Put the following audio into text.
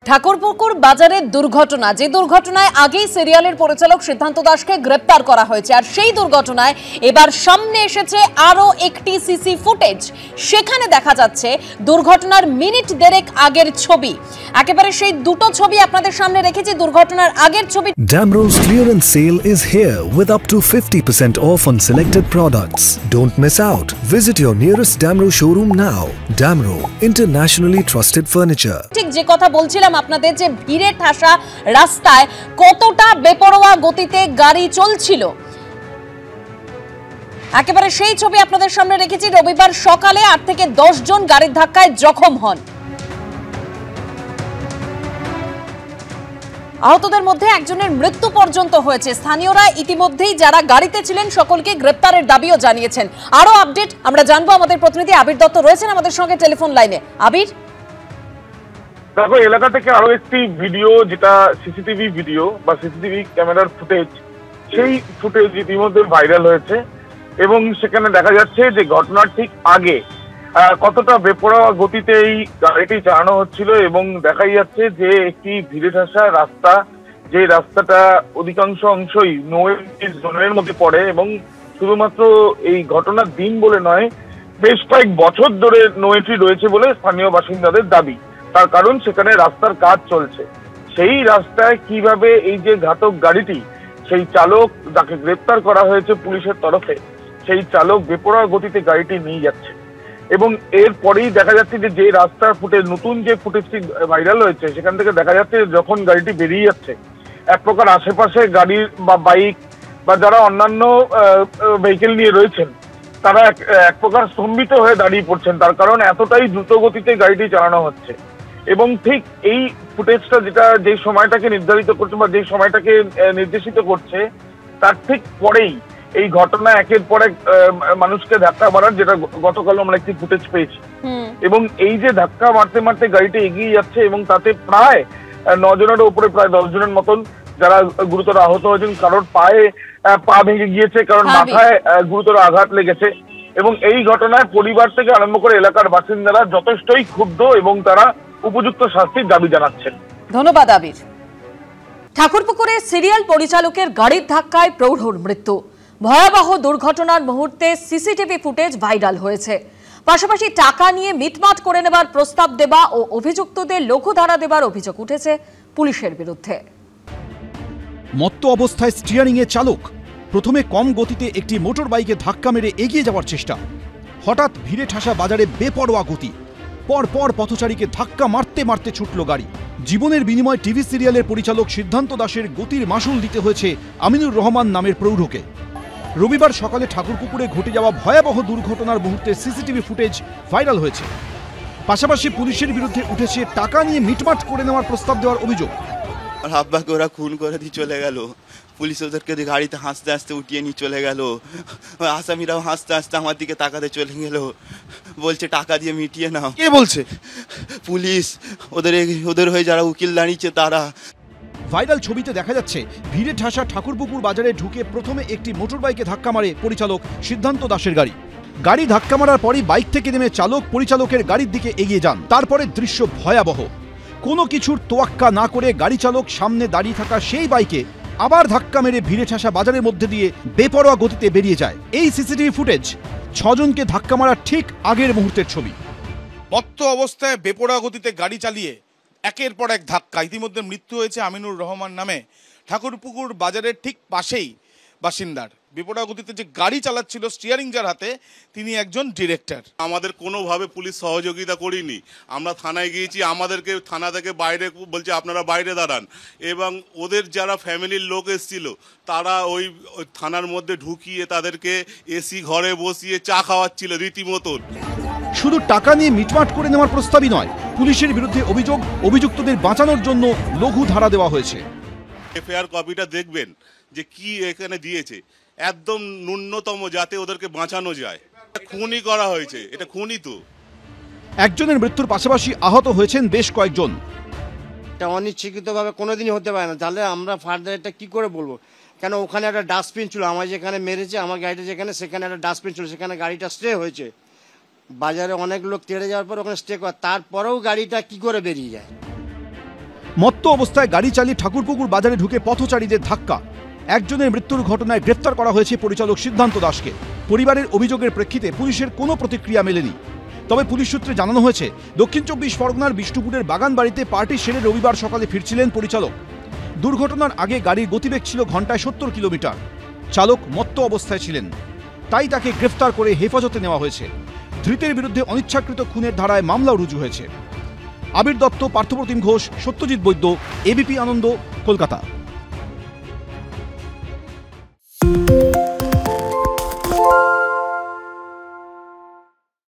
ঠাকুরপুকুর বাজারের দুর্ঘটনা, যে দুর্ঘটনায় আগেই সিরিয়ালের পরিচালক সিদ্ধান্ত দাসকে গ্রেপ্তার করা হয়েছে, আর সেই দুর্ঘটনায় এবার সামনে এসেছে আরো একটি সিসি ফুটেজ। সেখানে দেখা যাচ্ছে দুর্ঘটনার মিনিট দেড়েক আগের ছবি। একেবারে সেই দুটো ছবি আপনাদের সামনে রেখেছি, দুর্ঘটনার আগের ছবি। Damro's clearance sale is here with up to 50% off on selected products. Don't miss out. Visit your nearest Damro showroom now. Damro, internationally trusted furniture. ঠিক যে কথা বলছিলাম আপনাদের, যে ভিড়ে ঠাসা রাস্তায় কতটা বেপরোয়া গতিতে গাড়ি চলছিল, একেবারে সেই ছবি আপনাদের সামনে রেখেছি। রবিবার সকালে 8 থেকে 10 জন গাড়ির ধাক্কায় জখম হন। আহতদের মধ্যে একজনের মৃত্যু পর্যন্ত হয়েছে। স্থানীয়রা ইতিমধ্যেই যারা গাড়িতে ছিলেন সকলকে গ্রেপ্তারের দাবিও জানিয়েছেন। আরো আপডেট আমরা জানবো, আমাদের প্রতিনিধি আবির দত্ত রয়েছেন আমাদের সঙ্গে টেলিফোন লাইনে। আবির, দেখো, এলাকা থেকে আরো একটি ভিডিও, যেটা সিসিটিভি ভিডিও বা সিসিটিভি ক্যামেরার ফুটেজ, সেই ফুটেজ ইতিমধ্যে ভাইরাল হয়েছে এবং সেখানে দেখা যাচ্ছে যে ঘটনার ঠিক আগে কতটা বেপরোয়া গতিতে এই গাড়িটি চালানো হচ্ছিল এবং দেখাই যাচ্ছে যে একটি ভিড়ে ঠাসা রাস্তা, যে রাস্তাটা অধিকাংশ অংশই নো এন্ট্রি জোনের মধ্যে পড়ে এবং শুধুমাত্র এই ঘটনার দিন বলে নয়, বেশ কয়েক বছর ধরে নো এন্ট্রি রয়েছে বলে স্থানীয় বাসিন্দাদের দাবি। তার কারণ সেখানে রাস্তার কাজ চলছে। সেই রাস্তায় কিভাবে এই যে ঘাতক গাড়িটি, সেই চালক যাকে গ্রেপ্তার করা হয়েছে পুলিশের তরফে, সেই চালক বেপরোয়া গতিতে গাড়িটি নিয়ে যাচ্ছে এবং এরপরেই দেখা যাচ্ছে যে রাস্তার ফুটেজ, নতুন যে ফুটেজটি ভাইরাল হয়েছে, সেখান থেকে দেখা যাচ্ছে যখন গাড়িটি বেরিয়ে যাচ্ছে, এক প্রকার আশেপাশে গাড়ি বা বাইক বা যারা অন্যান্য ভেহিকেল নিয়ে রয়েছেন তারা এক প্রকার স্তম্ভিত হয়ে দাঁড়িয়ে পড়ছেন। তার কারণ এতটাই দ্রুত গতিতে গাড়িটি চালানো হচ্ছে এবং ঠিক এই ফুটেজটা যেটা যে সময়টাকে নির্ধারিত করছে বা যে সময়টাকে নির্দেশিত করছে, তার ঠিক পরেই এই ঘটনা একের পর এক মানুষকে ধাক্কা মারার, যেটা গতকাল আমরা একটি ফুটেজ পেয়েছি। এবং এই যে ধাক্কা মারতে মারতে গাড়িটি এগিয়ে যাচ্ছে এবং তাতে প্রায় 9 জনের উপরে প্রায় 10 জনের মতন যারা গুরুতর আহত হয়েছেন। কারোর পায়ে পা ভেঙে গিয়েছে, কারোর মাথায় গুরুতর আঘাত লেগেছে এবং এই ঘটনায় পরিবার থেকে আরম্ভ করে এলাকার বাসিন্দারা যথেষ্টই ক্ষুব্ধ এবং তারা উপযুক্ত শাস্তির দাবি জানাচ্ছেন। ধন্যবাদ আবির। ঠাকুরপুকুরে সিরিয়াল পরিচালকের গাড়ির ধাক্কায় প্রৌঢ়র মৃত্যু। ভয়াবহ দুর্ঘটনার মুহূর্তে সিসিটিভি ফুটেজ ভাইরাল হয়েছে। পাশাপাশি টাকা নিয়ে মিটমাট করে নেবার প্রস্তাব দেওয়া ও অভিযুক্তদের লঘুধারা দেবার অভিযোগ উঠেছে পুলিশের বিরুদ্ধে। মত্ত অবস্থায় স্টিয়ারিংয়ে চালক প্রথমে কম গতিতে একটি মোটর বাইকে ধাক্কা মেরে এগিয়ে যাওয়ার চেষ্টা, হঠাৎ ভিড়ে ঠাসা বাজারে বেপরোয়া গতি, পরপর পথচারীকে ধাক্কা মারতে মারতে ছুটল গাড়ি। জীবনের বিনিময়ে টিভি সিরিয়ালের পরিচালক সিদ্ধান্ত দাসের গতির মাসুল দিতে হয়েছে আমিনুর রহমান নামের প্রৌঢ়কে। রবিবার সকালে ঠাকুরপুকুরে ঘটে যাওয়া ভয়াবহ দুর্ঘটনার মুহূর্তে সিসিটিভি ফুটেজ ভাইরাল হয়েছে। পাশাপাশি পুলিশের বিরুদ্ধে উঠেছে টাকা নিয়ে মিটমাট করে নেওয়ার প্রস্তাব দেওয়ার অভিযোগ। আর আব্বাকে ওরা খুন করে দিয়ে চলে গেল, পুলিশ ওদেরকে গাড়িতে হাসতে হাসতে উঠিয়ে নিয়ে চলে গেল, আসামিরাও হাসতে হাসতে আমার দিকে তাকাতে চলে গেল, বলছে টাকা দিয়ে মিটিয়ে নাও। কে বলছে? পুলিশ, ওদের হয়ে যারা উকিল দাঁড়িয়েছে তারা। ভাইরাল ছবিতে দেখা যাচ্ছে ভিড়ে ঠাসা ঠাকুরপুকুর বাজারে ঢুকে প্রথমে একটি মোটর বাইকে ধাক্কা মারে পরিচালক সিদ্ধান্ত দাসের গাড়ি। গাড়ি ধাক্কা মারার পরই বাইক থেকে নেমে চালক পরিচালকের গাড়ির দিকে এগিয়ে যান। তারপরে দৃশ্য ভয়াবহ, কোনো কিছুর তোয়াক্কা না করে গাড়ি চালক সামনে দাঁড়িয়ে থাকা সেই বাইকে আবার ধাক্কা মেরে ভিড়ে ঠাসা বাজারের মধ্যে দিয়ে বেপরোয়া গতিতে বেরিয়ে যায়। এই সিসিটিভি ফুটেজ 6 জনকে ধাক্কা মারার ঠিক আগের মুহূর্তের ছবি। মত্ত অবস্থায় বেপরোয়া গতিতে গাড়ি চালিয়ে একের পর এক ধাক্কা, ইতিমধ্যে মৃত্যু হয়েছে আমিনুর রহমান নামে ঠাকুরপুকুর বাজারের ঠিক পাশেই বাসিন্দার। বেপরোয়া গতিতে যে গাড়ি চালাচ্ছিল, স্টিয়ারিং যার হাতে, তিনি একজন ডিরেক্টর। আমাদের কোনোভাবে পুলিশ সহযোগিতা করিনি। আমরা থানায় গিয়েছি, আমাদেরকে থানা থেকে বাইরে বলছে আপনারা বাইরে দাঁড়ান, এবং ওদের যারা ফ্যামিলির লোক এসেছিল তারা ওই থানার মধ্যে ঢুকিয়ে তাদেরকে এসি ঘরে বসিয়ে চা খাওয়াচ্ছিল রীতিমতন। শুধু টাকা নিয়ে মিটমাট করে নেওয়ার প্রস্তাবই নয়, পুলিশের বিরুদ্ধে অভিযোগ অভিযুক্তদের বাঁচানোর জন্য লঘু ধারা দেওয়া হয়েছে। এফআইআর কপিটা দেখবেন যে কি এখানে দিয়েছে, একদম ন্যূনতম যাতে ওদেরকে বাঁচানো যায়। খুনই করা হয়েছে, এটা খুনই তো। একজনের মৃত্যুর পাশাপাশি আহত হয়েছেন বেশ কয়েকজন। এটা অনিচ্ছাকৃতভাবে কোনোদিনই হতে পারে না, তাহলে আমরা ফার্দার এটা কি করে বলবো? কেন ওখানে একটা ডাস্টবিন ছিল, আমার যেখানে মেরেছে, আমার গাড়িটা যেখানে, সেখানে একটা ডাস্টবিন ছিল, সেখানে গাড়িটা স্টে হয়েছে। বাজারে অনেক লোক তেড়ে যাওয়ার পর ওখানে স্টে করে, তারপরেও গাড়িটা কি করে বেরিয়ে যায়? মত্ত অবস্থায় গাড়ি চালিয়ে ঠাকুরপুকুর বাজারে ঢুকে পথচারীদের ধাক্কা, একজনের মৃত্যুর ঘটনায় গ্রেফতার করা হয়েছে পরিচালক সিদ্ধান্ত দাসকে। পরিবারের অভিযোগের প্রেক্ষিতে পুলিশের কোনো প্রতিক্রিয়া মেলেনি। তবে পুলিশ সূত্রে জানানো হয়েছে, দক্ষিণ 24 পরগনার বিষ্ণুপুরের বাগান বাড়িতে পার্টি সেরে রবিবার সকালে ফিরছিলেন পরিচালক। দুর্ঘটনার আগে গাড়ির গতিবেগ ছিল ঘন্টায় 70 কিলোমিটার। চালক মত্ত অবস্থায় ছিলেন, তাই তাকে গ্রেফতার করে হেফাজতে নেওয়া হয়েছে। ধৃতের বিরুদ্ধে অনিচ্ছাকৃত খুনের ধারায় মামলাও রুজু হয়েছে। আবির দত্ত, পার্থপ্রতিম ঘোষ, সত্যজিৎ বৈদ্য, এবিপি আনন্দ, কলকাতা।